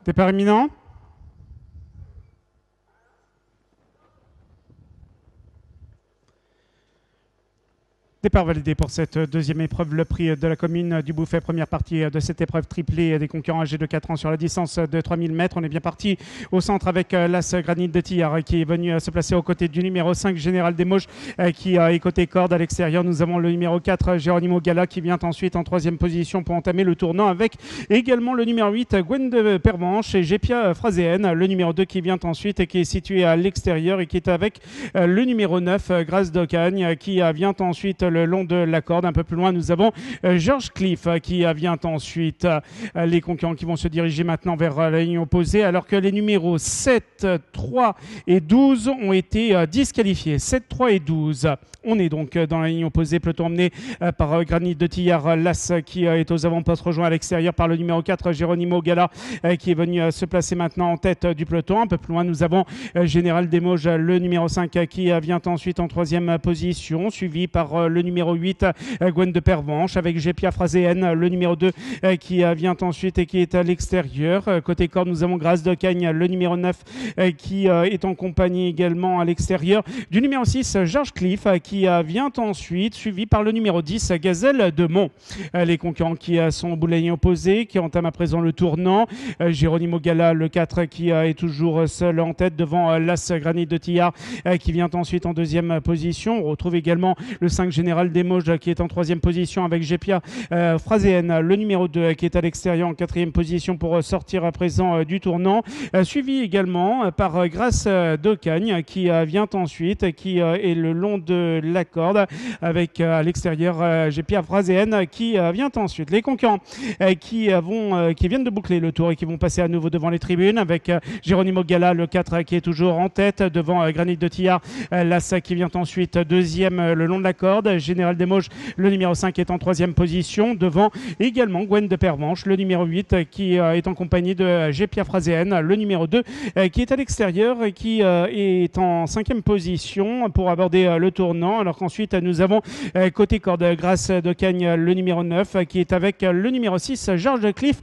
Départ imminent. Départ validé pour cette deuxième épreuve, le prix de la commune du Bouffet, première partie de cette épreuve triplée des concurrents âgés de 4 ans sur la distance de 3000 mètres. On est bien parti au centre avec l'As Granit de Tillard qui est venu se placer aux côtés du numéro 5, Général Desmauges, qui est côté corde. À l'extérieur, nous avons le numéro 4, Geronimo Gala, qui vient ensuite en troisième position pour entamer le tournant, avec également le numéro 8, Gwen de Pervenche, et Gépia Phraséenne, le numéro 2 qui vient ensuite et qui est situé à l'extérieur et qui est avec le numéro 9, Grâce d'Ocagne, qui vient ensuite le long de la corde. Un peu plus loin, nous avons George Cliff qui vient ensuite. Les concurrents qui vont se diriger maintenant vers la ligne opposée, alors que les numéros 7, 3 et 12 ont été disqualifiés. 7, 3 et 12. On est donc dans la ligne opposée, peloton emmené par Granit de Tillard, l'As qui est aux avant-postes, rejoint à l'extérieur par le numéro 4, Geronimo Gala, qui est venu se placer maintenant en tête du peloton. Un peu plus loin, nous avons Général Desmauges, le numéro 5, qui vient ensuite en troisième position, suivi par le numéro 8, Gwen de Pervenche, avec Gépia Phraséenne, le numéro 2, qui vient ensuite et qui est à l'extérieur. Côté corde, nous avons Grâce de Cagne, le numéro 9, qui est en compagnie également à l'extérieur du numéro 6, George Cliff, qui vient ensuite, suivi par le numéro 10, Gazelle de Mont. Les concurrents qui sont au bout de la ligne opposée, qui entament à présent le tournant. Geronimo Gala, le 4, qui est toujours seul en tête devant l'As Granit de Tillard, qui vient ensuite en deuxième position. On retrouve également le 5, Général Desmauges, qui est en troisième position, avec Gépia Phraséenne, le numéro 2, qui est à l'extérieur en quatrième position pour sortir à présent du tournant. Suivi également par Grâce d'Ocagne, qui vient ensuite, qui est le long de la corde, avec à l'extérieur Gépia Phraséenne, qui vient ensuite. Les concurrents qui viennent de boucler le tour et qui vont passer à nouveau devant les tribunes, avec Geronimo Gala, le 4, qui est toujours en tête devant Granit de Tillard, l'As qui vient ensuite deuxième le long de la corde. Général Desmauges, le numéro 5, est en troisième position devant également Gwen de Pervenche, le numéro 8, qui est en compagnie de Gépia Phraséenne, le numéro 2, qui est à l'extérieur et qui est en cinquième position pour aborder le tournant, alors qu'ensuite nous avons côté corde Grâce de Cagne, le numéro 9, qui est avec le numéro 6, George Cliff,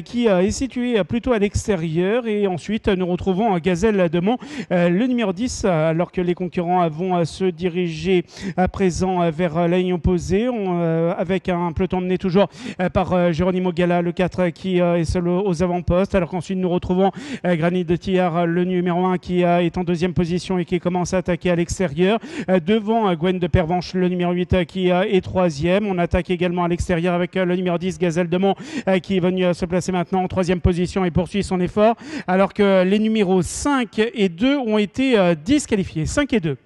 qui est situé plutôt à l'extérieur, et ensuite nous retrouvons Gazelle de Mont, le numéro 10, alors que les concurrents vont se diriger à présent vers la ligne opposée, avec un peloton mené toujours par Geronimo Gala, le 4, qui est seul aux avant-postes, alors qu'ensuite nous retrouvons Granit de Tillard, le numéro 1, qui est en deuxième position et qui commence à attaquer à l'extérieur, devant Gwen de Pervenche, le numéro 8, qui est troisième. On attaque également à l'extérieur avec le numéro 10, Gazelle de Mont, qui est venu se placer maintenant en troisième position et poursuit son effort, alors que les numéros 5 et 2 ont été disqualifiés. 5 et 2.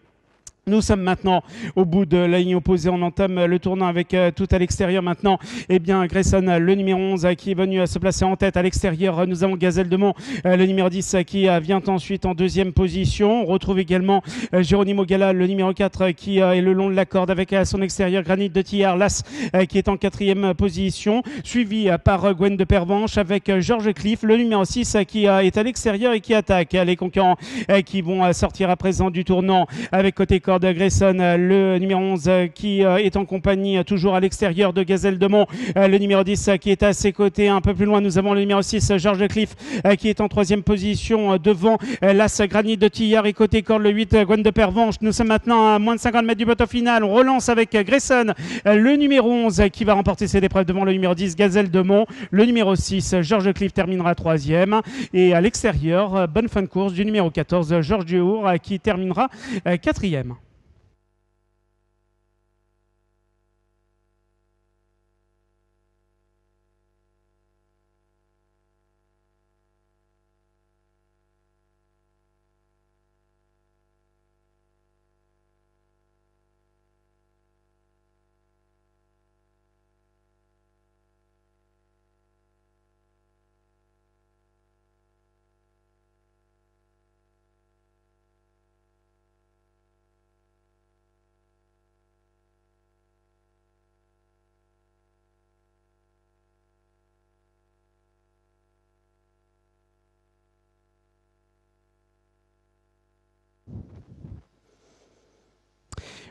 Nous sommes maintenant au bout de la ligne opposée. On entame le tournant avec tout à l'extérieur maintenant. Eh bien, Grayson, le numéro 11, qui est venu se placer en tête à l'extérieur. Nous avons Gazelle de Mont, le numéro 10, qui vient ensuite en deuxième position. On retrouve également Geronimo Gala, le numéro 4, qui est le long de la corde, avec à son extérieur Granit de Tillard, l'As, qui est en quatrième position, suivi par Gwen de Pervenche, avec George Cliff, le numéro 6, qui est à l'extérieur et qui attaque. Les concurrents qui vont sortir à présent du tournant, avec côté corde Grayson, le numéro 11, qui est en compagnie toujours à l'extérieur de Gazelle de Mont, le numéro 10, qui est à ses côtés. Un peu plus loin, nous avons le numéro 6, George Cliff, qui est en troisième position devant l'As Granit de Tillard, et côté corde le 8, Gwen de Pervenche. Nous sommes maintenant à moins de 50 mètres du bateau final. On relance avec Grayson, le numéro 11, qui va remporter cette épreuve devant le numéro 10, Gazelle de Mont. Le numéro 6, George Cliff, terminera troisième, et à l'extérieur, bonne fin de course du numéro 14, Georges Duhour, qui terminera quatrième.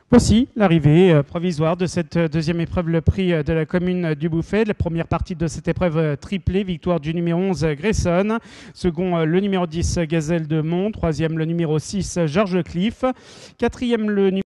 Voici l'arrivée provisoire de cette deuxième épreuve, le prix de la commune du Bouffay. La première partie de cette épreuve triplée, victoire du numéro 11 Grayson. Second, le numéro 10 Gazelle de Mont. Troisième, le numéro 6 Georges Cliff. Quatrième, le numéro